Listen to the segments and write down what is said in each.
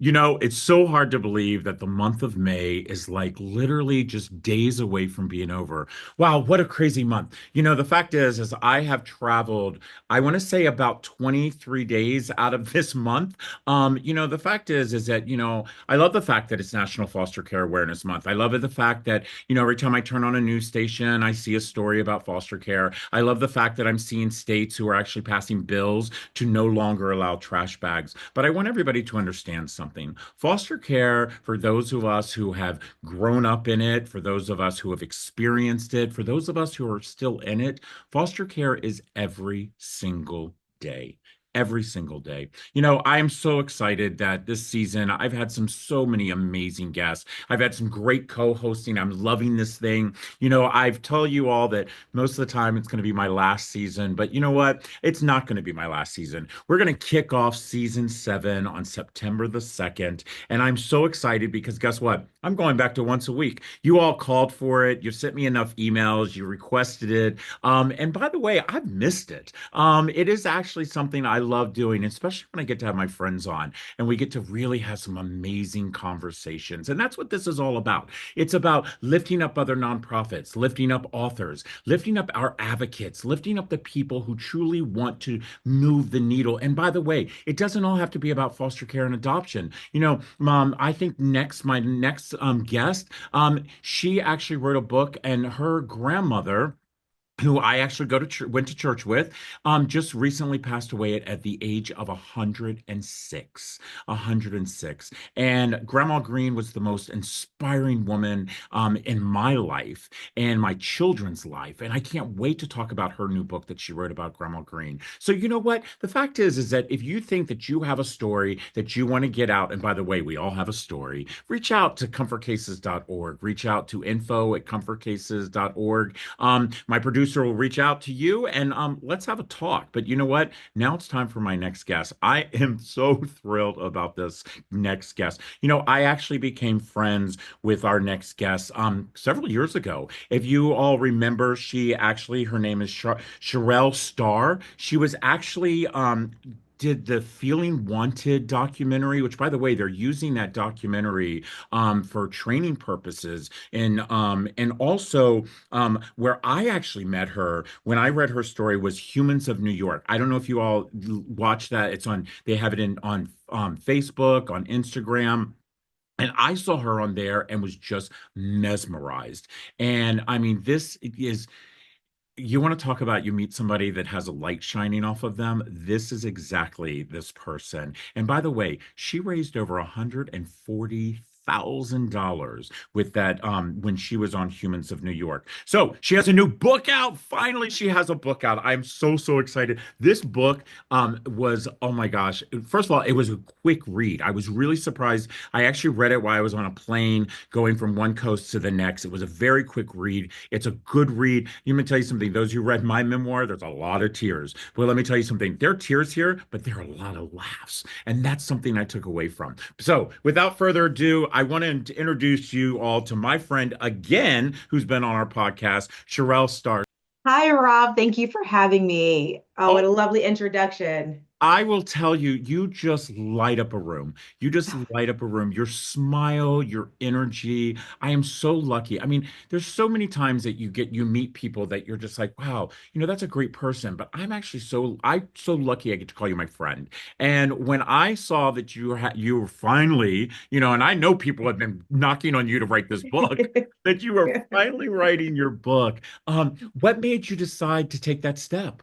It's so hard to believe that the month of May is like literally just days away from being over. Wow, what a crazy month. The fact is I have traveled, I want to say about 23 days out of this month. The fact is that, I love the fact that it's National Foster Care Awareness Month. I love it, the fact that, every time I turn on a news station, I see a story about foster care. I love the fact that I'm seeing states who are actually passing bills to no longer allow trash bags. But I want everybody to understand something. Foster care, for those of us who have grown up in it, for those of us who have experienced it, for those of us who are still in it, foster care is every single day. Every single day. I am so excited that this season I've had so many amazing guests. I've had some great co-hosting. I'm loving this thing. I've told you all that most of the time it's going to be my last season, but you know what? It's not going to be my last season. We're going to kick off season 7 on September the 2nd. And I'm so excited because guess what? I'm going back to once a week. You all called for it. You sent me enough emails. You requested it. And by the way, I've missed it. It is actually something I love doing, especially when I get to have my friends on and we get to really have some amazing conversations. And that's what this is all about. It's about lifting up other nonprofits, lifting up authors, lifting up our advocates, lifting up the people who truly want to move the needle. And by the way, it doesn't all have to be about foster care and adoption. I think my next guest, she actually wrote a book, and her grandmother, who I actually went to church with, just recently passed away at the age of 106. 106. And Grandma Green was the most inspiring woman in my life and my children's life. And I can't wait to talk about her new book that she wrote about Grandma Green. So you know what? The fact is that if you think that you have a story that you want to get out, and by the way, we all have a story, reach out to comfortcases.org, reach out to info@comfortcases.org. My producer will reach out to you and let's have a talk. But you know what? Now it's time for my next guest. I am so thrilled about this next guest. I actually became friends with our next guest several years ago. If you all remember, her name is Charell Starr. She was actually did the Feeling Wanted documentary, which, by the way, they're using that documentary for training purposes, and also where I actually met her when I read her story was Humans of New York. I don't know if you all watch that. They have it on Facebook, on Instagram. And I saw her on there and was just mesmerized. And I mean, this is, you want to talk about, you meet somebody that has a light shining off of them. This is exactly this person. And by the way, she raised over $140,000 with that when she was on Humans of New York. So she has a new book out. Finally, she has a book out. I'm so excited. This book was, oh my gosh. First of all, it was a quick read. I was really surprised. I actually read it while I was on a plane going from one coast to the next. It was a very quick read. It's a good read. Let me tell you something. Those who read my memoir, there's a lot of tears. But let me tell you something. There are tears here, but there are a lot of laughs. And that's something I took away from. So without further ado, I want to introduce you all to my friend again, who's been on our podcast, Charell Starr. Hi, Rob. Thank you for having me. Oh, what Oh, a lovely introduction. I will tell you, you just light up a room. You just light up a room. Your smile, your energy. I am so lucky. I mean, there's so many times that you meet people that you're just like, wow, that's a great person. But I'm so lucky I get to call you my friend. And when I saw that you were finally, and I know people have been knocking on you to write this book, that you were finally writing your book. What made you decide to take that step?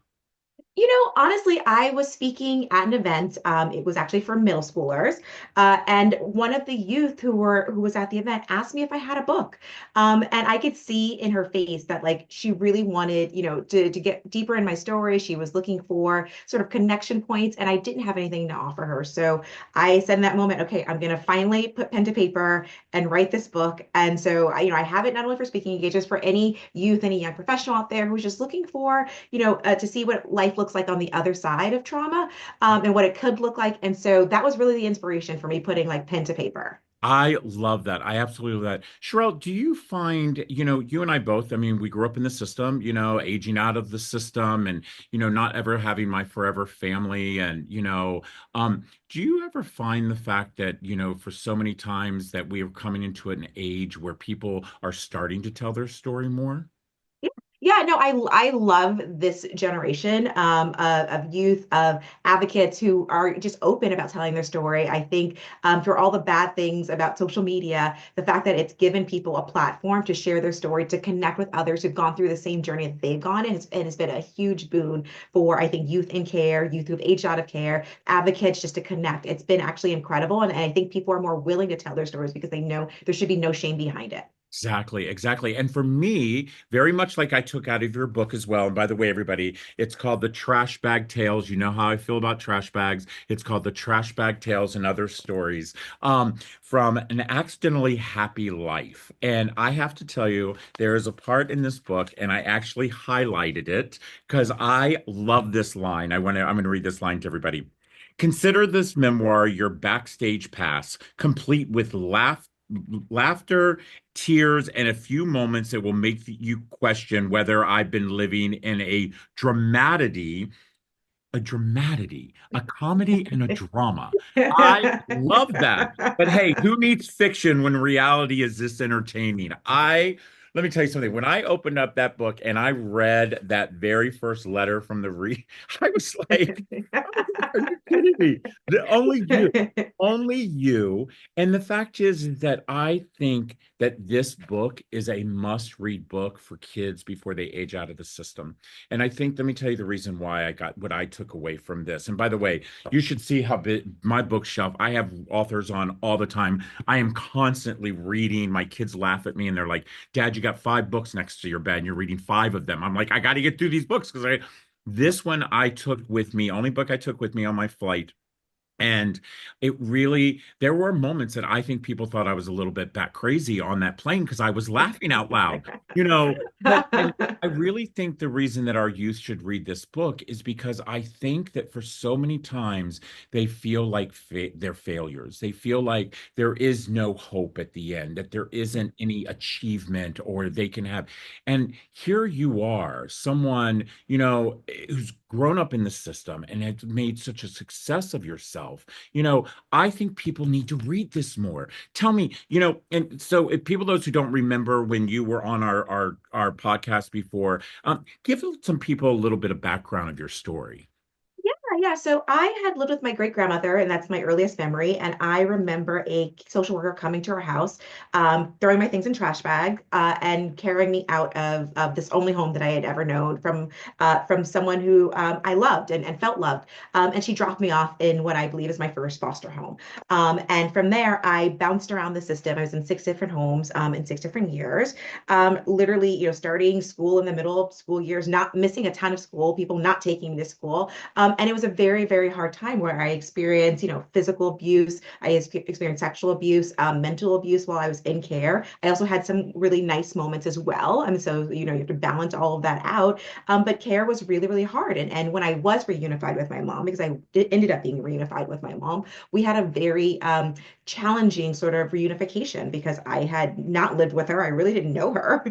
Honestly, I was speaking at an event. It was actually for middle schoolers, and one of the youth who was at the event asked me if I had a book, and I could see in her face that like she really wanted, to get deeper in my story. She was looking for sort of connection points, and I didn't have anything to offer her. So I said in that moment, okay, I'm gonna finally put pen to paper and write this book. And so I have it not only for speaking engagements, for any youth, any young professional out there who's just looking for to see what life looks like on the other side of trauma, and what it could look like. And so that was really the inspiration for me putting like pen to paper. I love that. I absolutely love that. Charell, do you find, you and I both, I mean, we grew up in the system, aging out of the system and, not ever having my forever family. And, do you ever find the fact that, for so many times that we are coming into an age where people are starting to tell their story more? Yeah, yeah, no, I love this generation of youth, of advocates who are just open about telling their story. I think for all the bad things about social media, the fact that it's given people a platform to share their story, to connect with others who've gone through the same journey that they've gone, and it's been a huge boon for, I think, youth in care, youth who've aged out of care, advocates just to connect. It's been actually incredible, and I think people are more willing to tell their stories because they know there should be no shame behind it. Exactly, exactly. And for me, very much like I took out of your book as well. And by the way, everybody, it's called The Trash Bag Tales. You know how I feel about trash bags. It's called The Trash Bag Tales and Other Stories from an Accidentally Happy Life. And I have to tell you, there is a part in this book, and I actually highlighted it because I love this line. I'm going to read this line to everybody. Consider this memoir your backstage pass, complete with laughter, tears, and a few moments that will make you question whether I've been living in a comedy and a drama. I love that. But hey, who needs fiction when reality is this entertaining? Let me tell you something. When I opened up that book and I read that very first letter from the I was like, are you kidding me? Only you. Only you. And the fact is that I think that this book is a must-read book for kids before they age out of the system. And I think, let me tell you the reason why I got what I took away from this. And by the way, you should see how big my bookshelf, I have authors on all the time. I am constantly reading. My kids laugh at me and they're like, Dad, you got five books next to your bed and you're reading five of them. I'm like, I got to get through these books because this one I took with me, only book I took with me on my flight. And it really, there were moments that I think people thought I was a little bit bat crazy on that plane because I was laughing out loud, and I really think the reason that our youth should read this book is because I think that for so many times they feel like they're failures. They feel like there is no hope at the end, that there isn't any achievement or they can have. And here you are, someone, who's grown up in the system and has made such a success of yourself. You know, I think people need to read this more. Tell me, and so if people, those who don't remember when you were on our podcast before, give some people a little bit of background of your story. Yeah. So I had lived with my great grandmother, and that's my earliest memory. And I remember a social worker coming to our house, throwing my things in trash bag, and carrying me out of this only home that I had ever known from someone who I loved and felt loved. And she dropped me off in what I believe is my first foster home. And from there, I bounced around the system. I was in six different homes in six different years. Literally, starting school in the middle of school years, not missing a ton of school, people not taking me to school. And it was a very, very hard time where I experienced, physical abuse. I experienced sexual abuse, mental abuse while I was in care. I also had some really nice moments as well. And so, you have to balance all of that out. But care was really, really hard. And when I was reunified with my mom, because ended up being reunified with my mom, we had a very challenging sort of reunification because I had not lived with her. I really didn't know her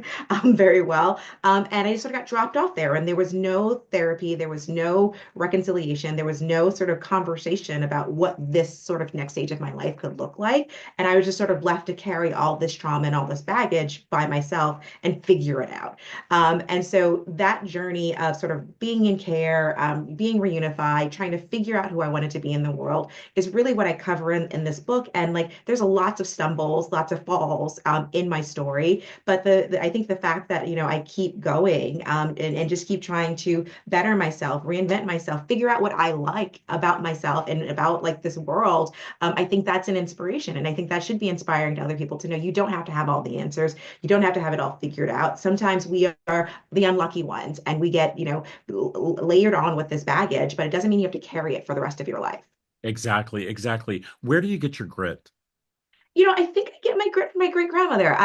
very well. And I just sort of got dropped off there. And there was no therapy, there was no reconciliation, there was no sort of conversation about what this sort of next stage of my life could look like. And I was just sort of left to carry all this trauma and all this baggage by myself and figure it out. And so that journey of sort of being in care, being reunified, trying to figure out who I wanted to be in the world is really what I cover in this book. And like, there's a lots of stumbles, lots of falls in my story. But I think the fact that, I keep going and just keep trying to better myself, reinvent myself, figure out what I like about myself and about like this world. I think that's an inspiration. And I think that should be inspiring to other people to know you don't have to have all the answers. You don't have to have it all figured out. Sometimes we are the unlucky ones and we get, layered on with this baggage, but it doesn't mean you have to carry it for the rest of your life. Exactly, exactly. Where do you get your grit? I think I get my great grandmother.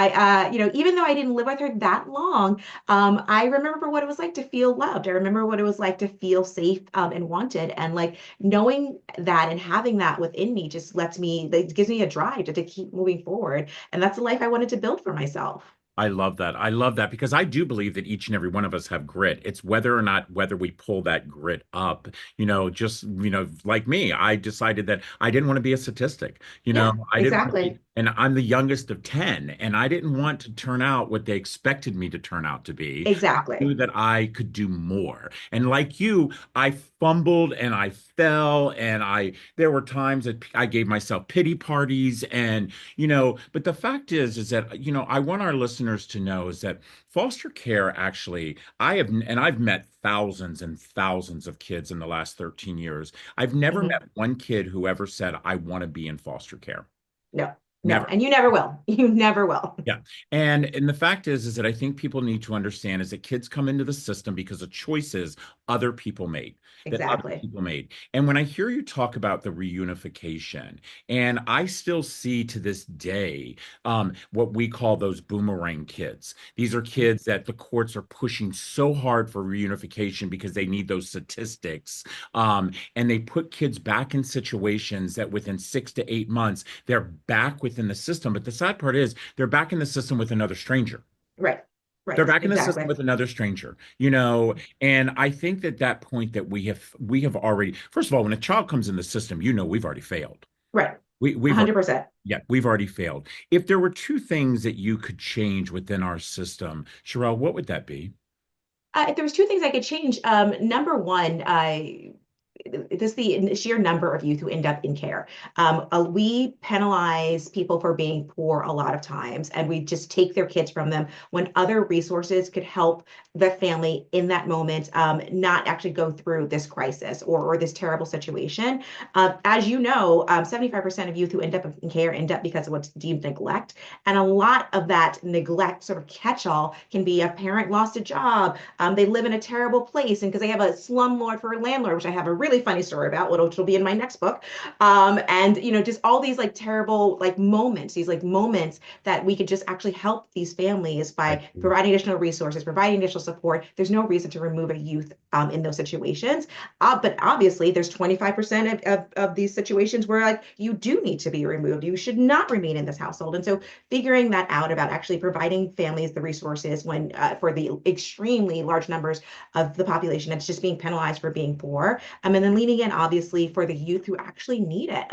Even though I didn't live with her that long, I remember what it was like to feel loved. I remember what it was like to feel safe, and wanted. And like knowing that and having that within me just it gives me a drive to keep moving forward. And that's the life I wanted to build for myself. I love that. I love that because I do believe that each and every one of us have grit. It's whether or not whether we pull that grit up. Like me, I decided that I didn't want to be a statistic. Yeah, I didn't want to be, exactly. and I'm the youngest of 10, and I didn't want to turn out what they expected me to turn out to be. I Exactly. knew that I could do more. And like you, I fumbled and I fell and there were times that I gave myself pity parties and but the fact is that I want our listeners to know is that foster care actually I've met thousands and thousands of kids in the last 13 years. I've never met Mhm. one kid who ever said I want to be in foster care. No, no, Never. and you never will. You never will. Yeah. And the fact is that I think people need to understand is that kids come into the system because of choices other people made, that other Exactly. people made. And when I hear you talk about the reunification, and I still see to this day what we call those boomerang kids. These are kids that the courts are pushing so hard for reunification because they need those statistics. And they put kids back in situations that within 6 to 8 months, they're back within the system. But the sad part is they're back in the system with another stranger. Right. They're Right. back in the system Exactly. with another stranger, and I think that that point that we have already, first of all, when a child comes in the system, we've already failed. Right. We've already, 100%. yeah, we've already failed. If there were two things that you could change within our system, Charell, what would that be? If there was two things I could change, number one, this the sheer number of youth who end up in care. We penalize people for being poor a lot of times, and we just take their kids from them when other resources could help the family in that moment, not actually go through this crisis or this terrible situation. As you know, 75% of youth who end up in care end up because of what's deemed neglect. And a lot of that neglect sort of catch-all can be a parent lost a job, they live in a terrible place, and because they have a slumlord for a landlord, which I have a really funny story about, which will be in my next book. And just all these like terrible like moments, these like moments that we could just actually help these families I by providing additional resources, providing additional support. There's no reason to remove a youth in those situations. But obviously, there's 25% of these situations where like you do need to be removed. You should not remain in this household. And so figuring that out about actually providing families the resources when for the extremely large numbers of the population that's just being penalized for being poor. And then leaning in, obviously, for the youth who actually need it.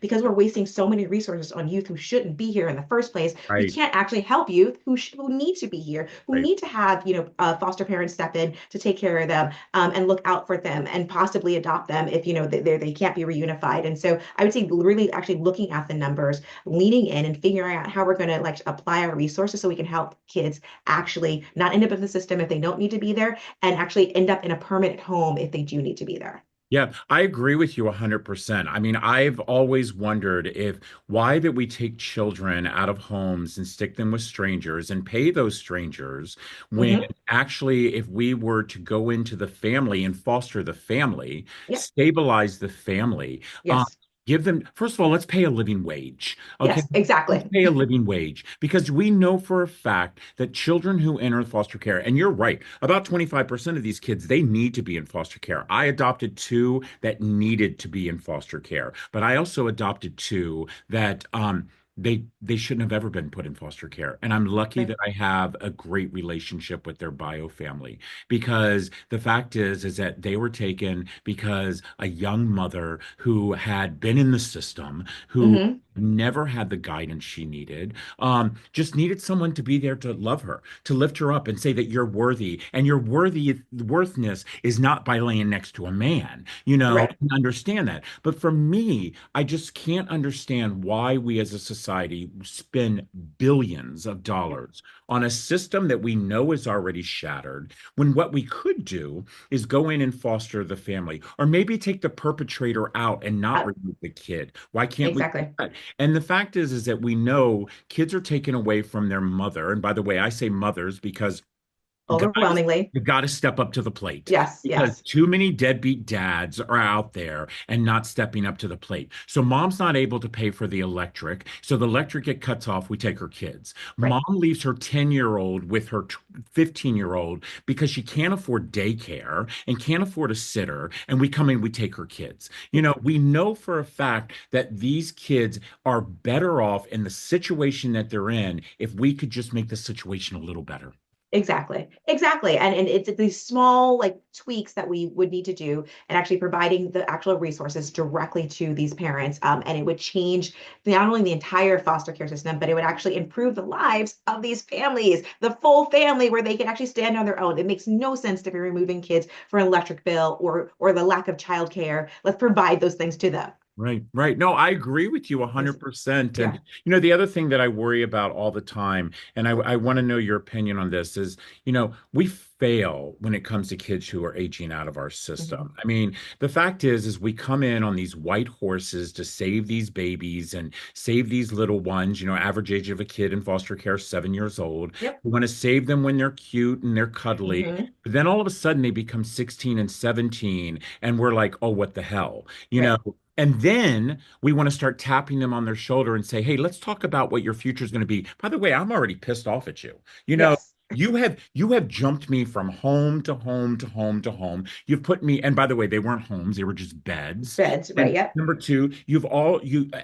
Because we're wasting so many resources on youth who shouldn't be here in the first place. We Right, can't actually help youth who need to be here, who right. need to have, foster parents step in to take care of them, and look out for them and possibly adopt them if, they can't be reunified. And so I would say really actually looking at the numbers, leaning in and figuring out how we're going to like apply our resources so we can help kids actually not end up in the system if they don't need to be there and actually end up in a permanent home if they do need to be there. Yeah, I agree with you 100%. I mean, I've always wondered if why that we take children out of homes and stick them with strangers and pay those strangers when Hmm. actually, if we were to go into the family and foster the family, Yeah. stabilize the family, um, Yes. give them, first of all, let's pay a living wage. Okay. Yes, Let's exactly. pay a living wage because we know for a fact that children who enter foster care, and you're right, about 25% of these kids, they need to be in foster care. I adopted two that needed to be in foster care, but I also adopted two that they shouldn't have ever been put in foster care. And I'm lucky Right. that I have a great relationship with their bio family because the fact is that they were taken because a young mother who had been in the system, who Hmm. never had the guidance she needed, just needed someone to be there to love her, to lift her up and say that you're worthy. And your worthiness is not by laying next to a man, Right. and understand that. But for me, I just can't understand why we as a society spend billions of Yeah. dollars on a system that we know is already shattered, when what we could do is go in and foster the family, or maybe take the perpetrator out and not Uh, remove the kid. Why can't we do exactly. that? And the fact is that we know kids are taken away from their mother. And by the way, I say mothers because Guys, Overwhelmingly. you got to step up to the plate Yes, because yes. too many deadbeat dads are out there and not stepping up to the plate. So mom's not able to pay for the electric. So the electric get cuts off. We take her kids. Right. Mom leaves her 10-year-old with her 15-year-old because she can't afford daycare and can't afford a sitter. And we come in, we take her kids. We know for a fact that these kids are better off in the situation that they're in if we could just make the situation a little better. Exactly. Exactly. And it's these small like tweaks that we would need to do and actually providing the actual resources directly to these parents. And it would change not only the entire foster care system, but it would actually improve the lives of these families, the full family where they can actually stand on their own. It makes no sense to be removing kids for an electric bill or the lack of childcare. Let's provide those things to them. Right, right. No, I agree with you Yes. 100%. And Yeah. the other thing that I worry about all the time, and I want to know your opinion on this, is, we fail when it comes to kids who are aging out of our Mhm. system. I mean, the fact is we come in on these white horses to save these babies and save these little ones. Average age of a kid in foster care, 7 years old. Yep. We want to save them when they're cute and they're cuddly. Hmm. But then all of a sudden they become 16 and 17, and we're like, oh, what the hell? You know, Right. and then we want to start tapping them on their shoulder and say, hey, let's talk about what your future is going to be. By the way, I'm already pissed off at you. You know, Yes. you have jumped me from home to home to home to home. You've put me, and by the way, they weren't homes, they were just beds. Beds. Right. And Yep. number two,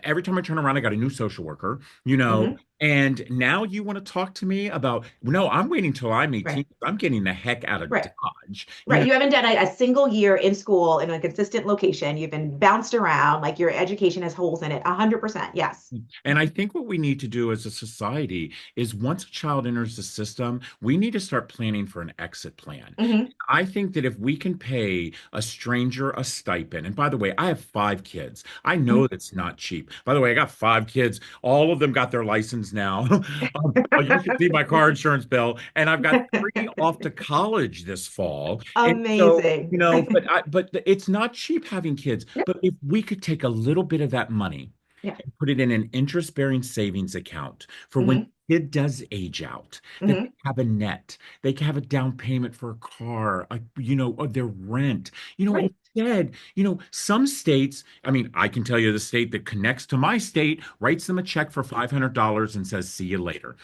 every time I turn around, I got a new social worker, Hmm. and now you want to talk to me about, no, I'm waiting till I'm Right. 18. I'm getting the heck out of Right. Dodge. Right. You haven't done a single year in school in a consistent location. You've been bounced around, like your education has holes in it. 100%. Yes. And I think what we need to do as a society is once a child enters the system, we need to start planning for an exit plan. Hmm. I think that if we can pay a stranger a stipend, and by the way, I have 5 kids. I know that's not cheap. By the way, I got 5 kids. All of them got their license now. You should see my car insurance bill, and I've got 3 off to college this fall. And so, Amazing. but it's not cheap having kids. Yep. But if we could take a little bit of that money Yeah. and put it in an interest-bearing savings account for when Hmm. the kid does age out, that they Hmm. have a net, they can have a down payment for a car, or their rent. Right. Instead, some states, I mean, I can tell you the state that connects to my state writes them a check for $500 and says, see you later.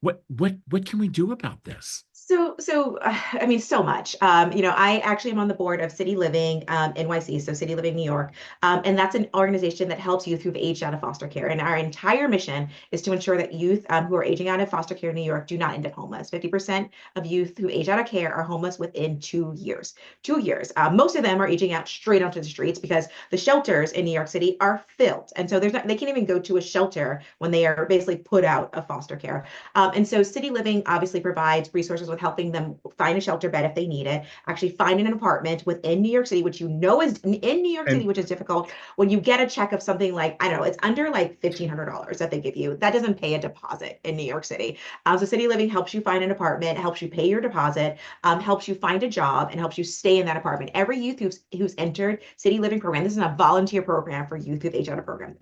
What can we do about this? I mean, so much. I actually am on the board of City Living NYC, so City Living New York, and that's an organization that helps youth who've aged out of foster care. And our entire mission is to ensure that youth who are aging out of foster care in New York do not end up homeless. 50% of youth who age out of care are homeless within 2 years. 2 years. Most of them are aging out straight onto the streets because the shelters in New York City are filled, and so they can't even go to a shelter when they are basically put out of foster care. And so City Living obviously provides resources with helping them find a shelter bed if they need it, actually find an apartment within New York City, which is in New York City, And which is difficult. When you get a check of something like, I don't know, it's under like $1,500 that they give you, that doesn't pay a deposit in New York City. So City Living helps you find an apartment, helps you pay your deposit, helps you find a job, and helps you stay in that apartment. Every youth who's entered City Living program, this is a volunteer program for youth who've aged out of program,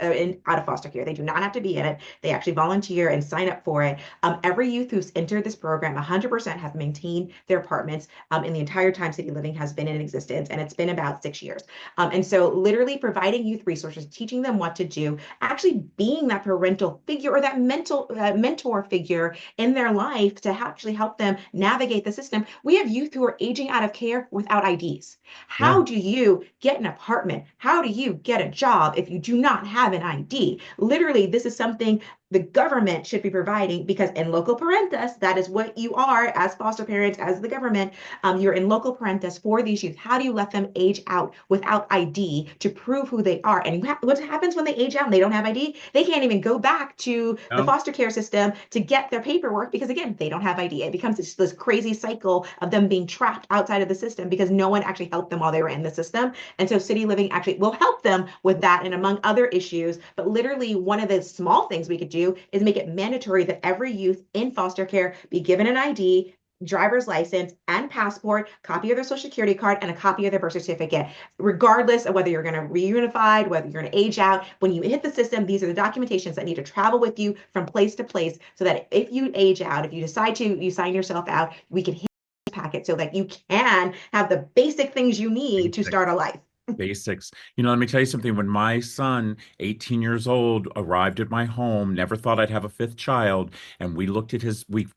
out of foster care. They do not have to be in it. They actually volunteer and sign up for it. Every youth who's entered this program, 100% have maintained their apartments in the entire time City Living has been in existence, and it's been about 6 years. And so, literally providing youth resources, teaching them what to do, actually being that parental figure or that mentor figure in their life to actually help them navigate the system. We have youth who are aging out of care without IDs. yeah. How do you get an apartment? How do you get a job if you do not have an ID? Literally, this is something the government should be providing because in local parentis, that is what you are as foster parents, as the government. You're in local parentis for these youth. How do you let them age out without ID to prove who they are? And what happens when they age out and they don't have ID? They can't even go back to the No. foster care system to get their paperwork because, again, they don't have ID. It becomes this crazy cycle of them being trapped outside of the system because no one actually helped them while they were in the system. And so City Living actually will help them with that and among other issues. But literally, one of the small things we could do is make it mandatory that every youth in foster care be given an ID driver's license and passport, copy of their social security card, and a copy of their birth certificate, regardless of whether you're going to reunify, whether you're going to age out. When you hit the system, these are the documentations that need to travel with you from place to place so that if you age out, if you decide to, you sign yourself out, we can hit the packet so that you can have the basic things you need to start a life. Basics. Let me tell you something. When my son, 18 years old, arrived at my home, never thought I'd have a fifth child, and we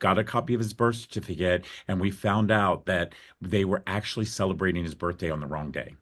got a copy of his birth certificate, and we found out that they were actually celebrating his birthday on the wrong day.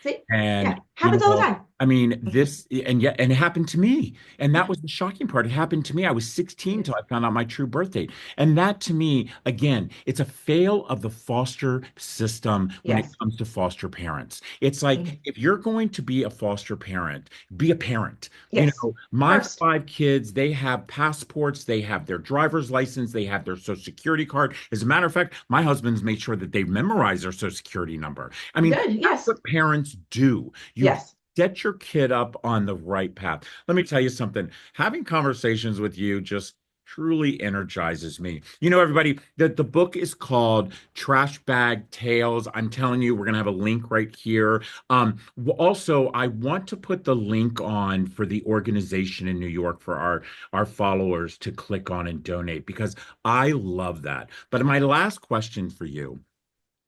See? And, Yeah, happens all the time. I mean, and it happened to me. And that was the shocking part. It happened to me. I was 16 till Yes. I found out my true birth date. And that to me, again, it's a fail of the foster system when it Yes. comes to foster parents. It's like, Mhm. if you're going to be a foster parent, be a parent. Yes. My First. 5 kids, they have passports, they have their driver's license, they have their social security card. As a matter of fact, my husband's made sure that they memorize their social security number. I mean, Good. that's Yes. what parents do. You Yes. set your kid up on the right path. Let me tell you something. Having conversations with you just truly energizes me. Everybody, the book is called Trash Bag Tales. I'm telling you, we're gonna have a link right here. Also, I want to put the link on for the organization in New York for our followers to click on and donate because I love that. But my last question for you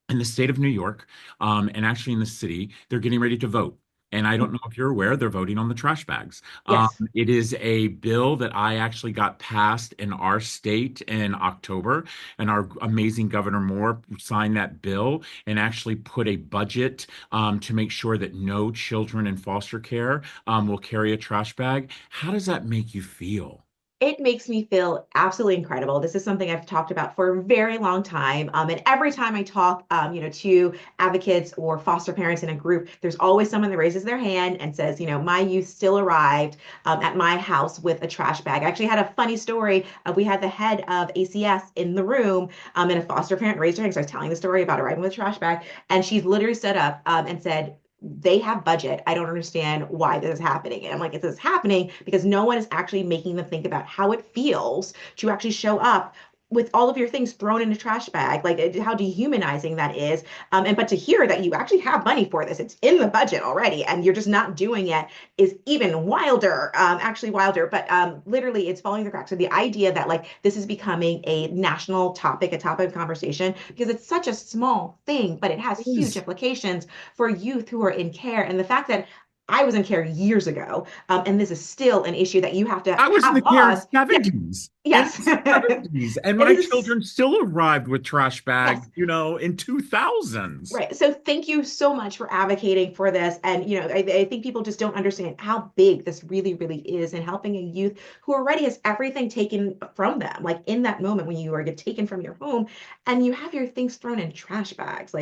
in the state of New York, and actually in the city, they're getting ready to vote. And I don't know if you're aware, they're voting on the trash bags. Yes. It is a bill that I actually got passed in our state in October, and our amazing Governor Moore signed that bill and actually put a budget to make sure that no children in foster care will carry a trash bag. How does that make you feel? It makes me feel absolutely incredible. This is something I've talked about for a very long time. And every time I talk, to advocates or foster parents in a group, there's always someone that raises their hand and says, my youth still arrived at my house with a trash bag. I actually had a funny story. We had the head of ACS in the room, and a foster parent raised her hand. So I was telling the story about arriving with a trash bag, and she literally stood up and said, they have budget. I don't understand why this is happening. And I'm like, this is happening because no one is actually making them think about how it feels to actually show up with all of your things thrown in a trash bag, like how dehumanizing that is. And but to hear that you actually have money for this, it's in the budget already, and you're just not doing it is even wilder, actually wilder. But literally, it's falling through the cracks. So the idea that like this is becoming a national topic, a topic of conversation, because it's such a small thing, but it has huge Yes. implications for youth who are in care. And the fact that I was in care years ago, and this is still an issue that you have to I was in have the care laws. Yeah, 70s. In yes. the 70s. And It my is, children still arrived with trash bags, yes. in 2000s. Right. So thank you so much for advocating for this. And, I think people just don't understand how big this really, really is in helping a youth who already has everything taken from them. Like in that moment when you are get taken from your home and you have your things thrown in trash bags,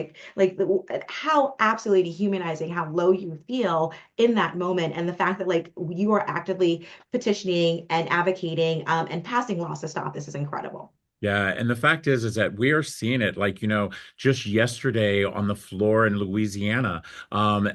how absolutely dehumanizing, how low you feel in that moment. And the fact that like you are actively petitioning and advocating and passing laws to stop this is incredible. Yeah, and the fact is that we are seeing it like, just yesterday on the floor in Louisiana,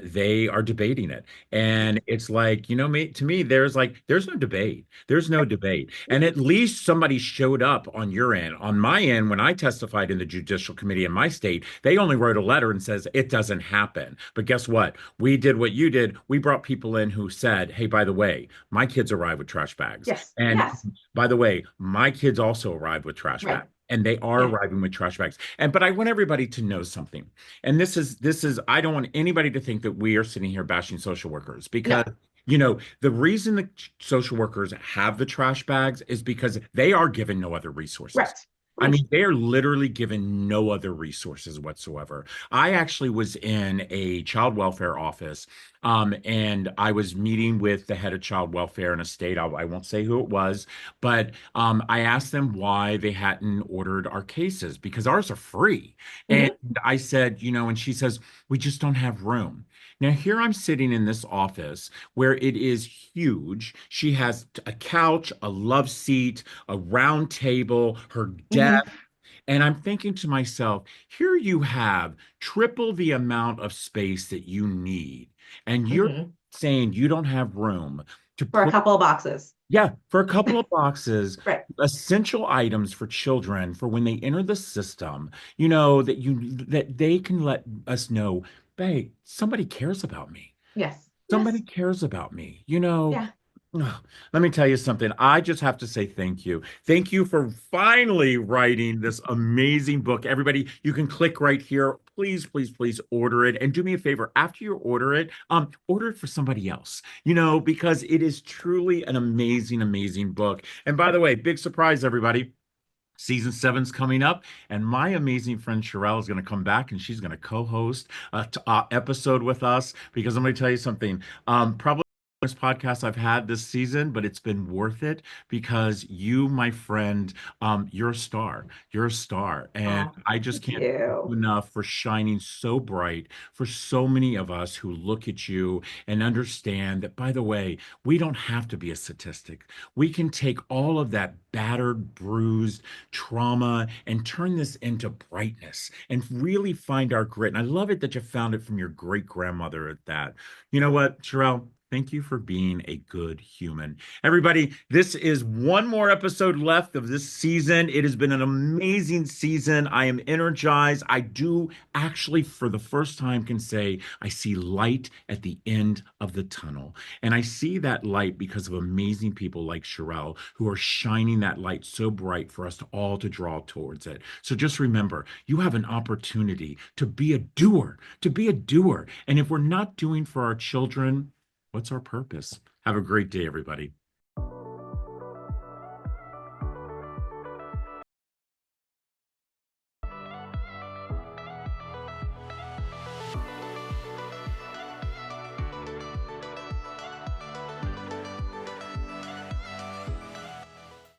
they are debating it. And it's like, to me, there's no debate. There's no debate. And at least somebody showed up on your end. On my end, when I testified in the Judicial Committee in my state, they only wrote a letter and says it doesn't happen. But guess what? We did what you did. We brought people in who said, hey, by the way, my kids arrive with trash bags. Yes. And Yes. by the way, my kids also arrive with trash Right. bags. And they are Yeah. arriving with trash bags. But I want everybody to know something. And this is I don't want anybody to think that we are sitting here bashing social workers because No. the reason the social workers have the trash bags is because they are given no other resources. Right. I Right. mean, they are literally given no other resources whatsoever. I actually was in a child welfare office, and I was meeting with the head of child welfare in a state. I won't say who it was, but I asked them why they hadn't ordered our cases because ours are free. And Hmm. I said, and she says, we just don't have room. Now, here I'm sitting in this office where it is huge. She has a couch, a love seat, a round table, her desk. Hmm. And I'm thinking to myself, here you have triple the amount of space that you need. And you're Hmm. saying you don't have room to For a put couple of boxes. Yeah, for a couple of boxes, Right. essential items for children for when they enter the system, that they can let us know, hey, somebody cares about me. Yes. Somebody Yes. cares about me. You know, Yeah. ugh, let me tell you something. I just have to say thank you. Thank you for finally writing this amazing book. Everybody, you can click right here. Please, please, please order it. And do me a favor, after you order it for somebody else, because it is truly an amazing, amazing book. And by the way, big surprise, everybody. Season seven's coming up, and my amazing friend Charell is going to come back and she's going to co-host a episode with us because I'm going to tell you something. Probably the best podcast I've had this season, but it's been worth it because you, my friend, you're a star. You're a star, and Oh, I just thank can't thank you you. enough for shining so bright for so many of us who look at you and understand that. By the way, we don't have to be a statistic. We can take all of that battered, bruised trauma and turn this into brightness and really find our grit. And I love it that you found it from your great grandmother at that. You know what, Charell? Thank you for being a good human. Everybody, this is one more episode left of this season. It has been an amazing season. I am energized. I do actually, for the first time, can say I see light at the end of the tunnel. And I see that light because of amazing people like Charell who are shining that light so bright for us to all to draw towards it. So just remember, you have an opportunity to be a doer, to be a doer. And if we're not doing for our children, what's our purpose? Have a great day, everybody.